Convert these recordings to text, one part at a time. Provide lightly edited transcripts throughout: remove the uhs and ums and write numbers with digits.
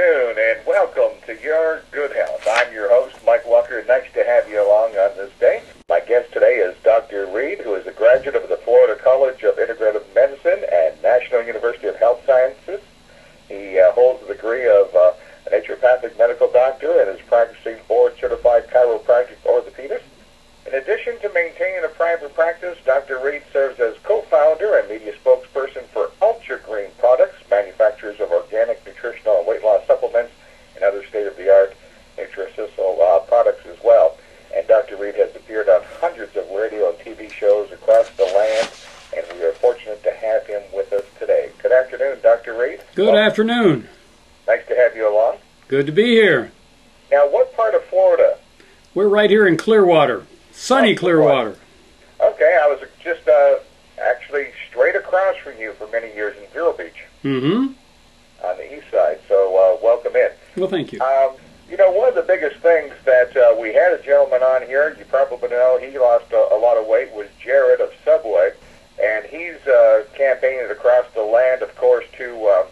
afternoon and welcome to Your Good Health. I'm your host, Mike Walker. Nice to have you along on this day. My guest today is Dr. Reed, who is a graduate of the Florida College of Integrative Medicine and National University of Health Sciences. He holds the degree of a naturopathic medical doctor and is practicing board-certified chiropractic orthopedist. In addition to maintaining a private practice, Dr. Reed serves as co-founder and media spokesperson for Ultra Green Products, manufacturers of organic nutritional and weight loss supplements and other state-of-the-art nutraceutical products as well. And Dr. Reed has appeared on hundreds of radio and TV shows across the land, and we are fortunate to have him with us today. Good afternoon, Dr. Reed. Good afternoon. Nice to have you along. Good to be here. Now, what part of Florida? We're right here in Clearwater. Sunny Clearwater. Okay, I was just actually straight across from you for many years in Vero Beach. Mm-hmm. On the east side, so welcome in. Well, thank you. You know, one of the biggest things that we had a gentleman on here, you probably know, he lost a lot of weight, was Jared of Subway, and he's campaigning across the land, of course, to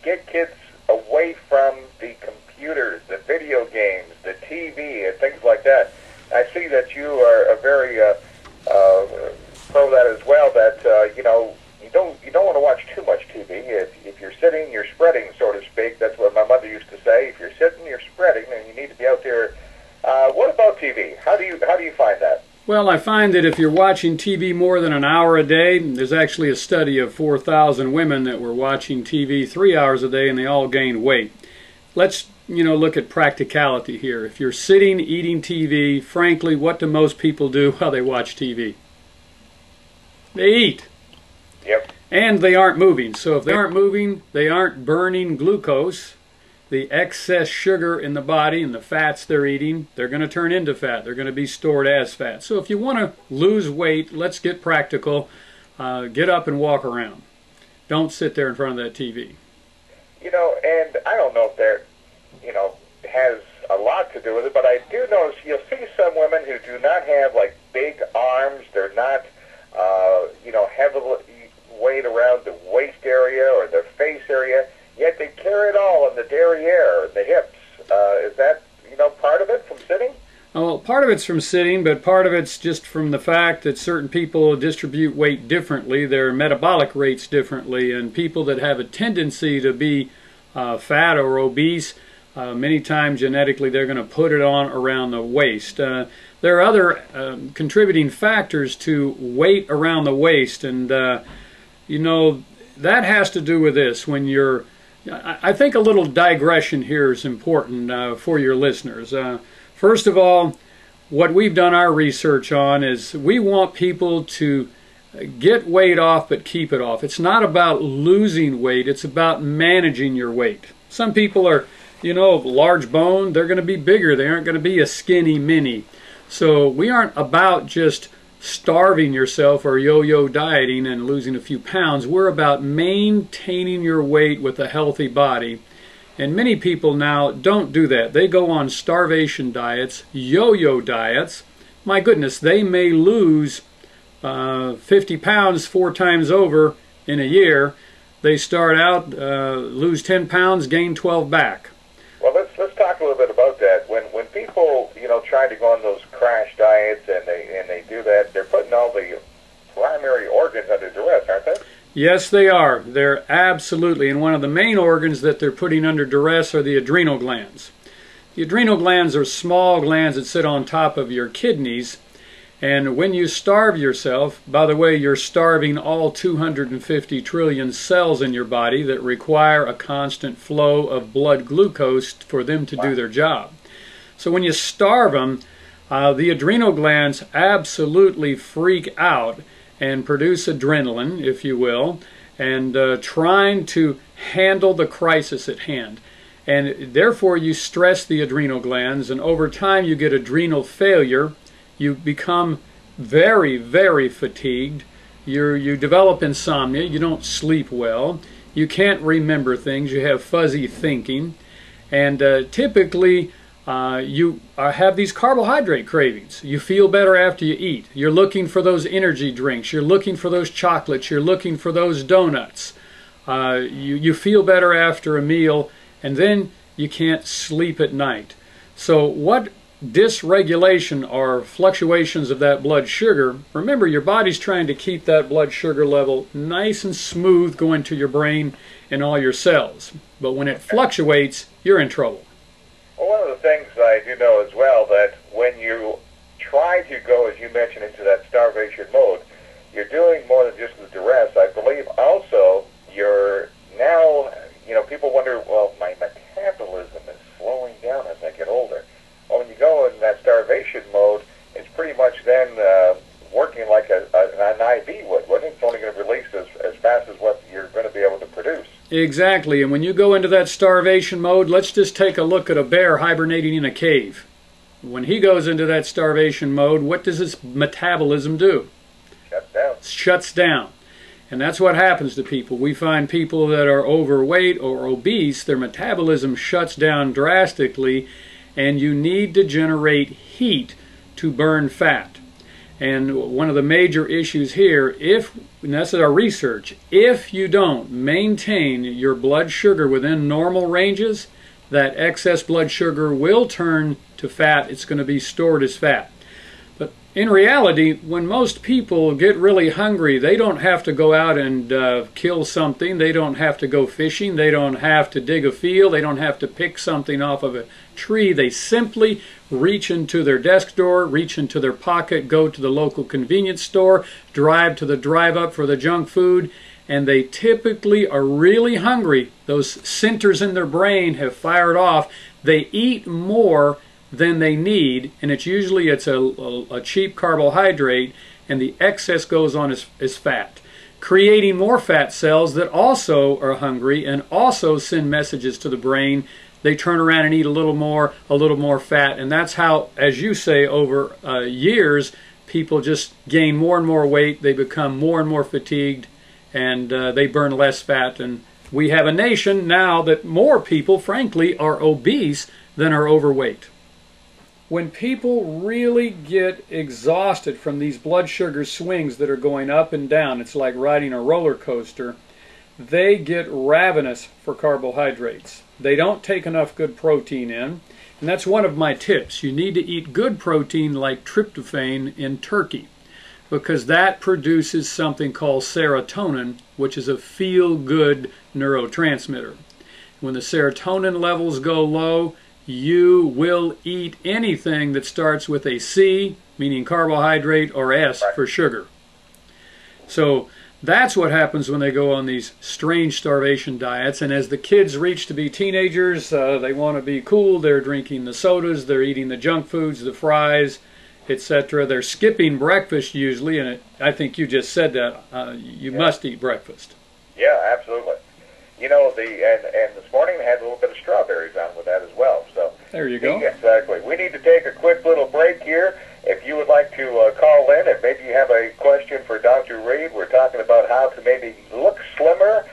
get kids away from the computers, the video games, the TV, and things like that. I see that you are a very pro that as well, that, you know, you don't want to watch too much TV. If you're sitting, you're spreading, so to speak. That's what my mother used to say. If you're sitting, you're spreading, and you need to be out there. What about TV? How do you find that? Well, I find that if you're watching TV more than an hour a day, there's actually a study of 4,000 women that were watching TV 3 hours a day, and they all gained weight. Let's, look at practicality here. If you're sitting, eating TV, frankly, what do most people do while they watch TV? They eat. Yep. And they aren't moving. So if they aren't moving, they aren't burning glucose, the excess sugar in the body and the fats they're eating, they're going to turn into fat. They're going to be stored as fat. So if you want to lose weight, let's get practical. Get up and walk around. Don't sit there in front of that TV. And I don't know if that, has a lot to do with it, but I do notice you'll see some women who do not have, like, big arms. They're not, heavy weight around the waist area or the face area, yet they carry it all in the derriere and the hips. Is that, part of it from sitting? Well, part of it's from sitting, but part of it's just from the fact that certain people distribute weight differently, their metabolic rates differently, and people that have a tendency to be fat or obese, many times genetically they're going to put it on around the waist. There are other contributing factors to weight around the waist, and that has to do with this. When you're, I think a little digression here is important for your listeners. First of all, what we've done our research on is we want people to get weight off but keep it off. It's not about losing weight, it's about managing your weight. Some people are, large boned, they're going to be bigger, they aren't going to be a skinny mini. So we aren't about just starving yourself or yo-yo dieting and losing a few pounds. We're about maintaining your weight with a healthy body. And many people now don't do that. They go on starvation diets, yo-yo diets. My goodness, they may lose 50 pounds 4 times over in a year. They start out, lose 10 pounds, gain 12 back. Well, let's talk a little bit about that. When people, try to go on those crash diets and they do that, they're putting all the primary organs under duress, aren't they? Yes, they are. They're absolutely. And one of the main organs that they're putting under duress are the adrenal glands. The adrenal glands are small glands that sit on top of your kidneys. And when you starve yourself, by the way, you're starving all 250 trillion cells in your body that require a constant flow of blood glucose for them to do their job. So when you starve them, the adrenal glands absolutely freak out and produce adrenaline, if you will, and trying to handle the crisis at hand. And therefore you stress the adrenal glands, and over time you get adrenal failure. You become very, very fatigued. You develop insomnia. You don't sleep well. You can't remember things. You have fuzzy thinking. And typically you have these carbohydrate cravings. You feel better after you eat. You're looking for those energy drinks. You're looking for those chocolates. You're looking for those donuts. You feel better after a meal, and then you can't sleep at night. So what dysregulation or fluctuations of that blood sugar, remember your body's trying to keep that blood sugar level nice and smooth going to your brain and all your cells. But when it fluctuates, you're in trouble. Well, one of the things I do know as well, that when you try to go, as you mentioned, into that starvation mode, you're doing more than just the duress. I believe also you're now, people wonder, well, my metabolism is slowing down as I get older. Well, when you go in that starvation mode, it's pretty much then working like an IV would, wouldn't it? It's only going to release as fast as what you're going to be able to produce. Exactly, and when you go into that starvation mode, let's just take a look at a bear hibernating in a cave. When he goes into that starvation mode, what does his metabolism do? Shuts down. Shuts down. And that's what happens to people. We find people that are overweight or obese, their metabolism shuts down drastically, and you need to generate heat to burn fat. And one of the major issues here, and that's our research, if you don't maintain your blood sugar within normal ranges, that excess blood sugar will turn to fat. It's going to be stored as fat. But in reality, when most people get really hungry, they don't have to go out and kill something. They don't have to go fishing. They don't have to dig a field. They don't have to pick something off of a tree. They simply reach into their desk drawer, reach into their pocket, go to the local convenience store, drive to the drive-up for the junk food, and they typically are really hungry. Those centers in their brain have fired off. They eat more than they need, and it's usually a cheap carbohydrate, and the excess goes on as fat, creating more fat cells that also are hungry and also send messages to the brain. They turn around and eat a little more fat, and that's how, as you say, over years, people just gain more and more weight. They become more and more fatigued, and they burn less fat. And we have a nation now that more people, frankly, are obese than are overweight. When people really get exhausted from these blood sugar swings that are going up and down, it's like riding a roller coaster, they get ravenous for carbohydrates. They don't take enough good protein in, and that's one of my tips. You need to eat good protein like tryptophan in turkey, because that produces something called serotonin, which is a feel-good neurotransmitter. When the serotonin levels go low, you will eat anything that starts with a C, meaning carbohydrate, or S for sugar. So that's what happens when they go on these strange starvation diets. And as the kids reach to be teenagers, they want to be cool. They're drinking the sodas, they're eating the junk foods, the fries, etc. They're skipping breakfast usually, and I think you just said that. You must eat breakfast. Yeah, absolutely. And this morning they had a little bit of strawberries on with that as well. So there you go. Exactly. We need to take a quick little break here. If you would like to call in, and maybe you have a question for Dr. Reed, we're talking about how to maybe look slimmer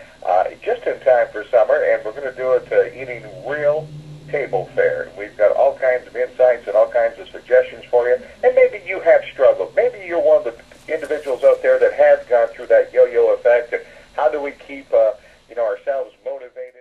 just in time for summer, and we're going to do it eating real table fare. We've got all kinds of insights and all kinds of suggestions for you, and maybe you have struggled. Maybe you're one of the individuals out there that has gone through that yo-yo effect, and how do we keep ourselves motivated?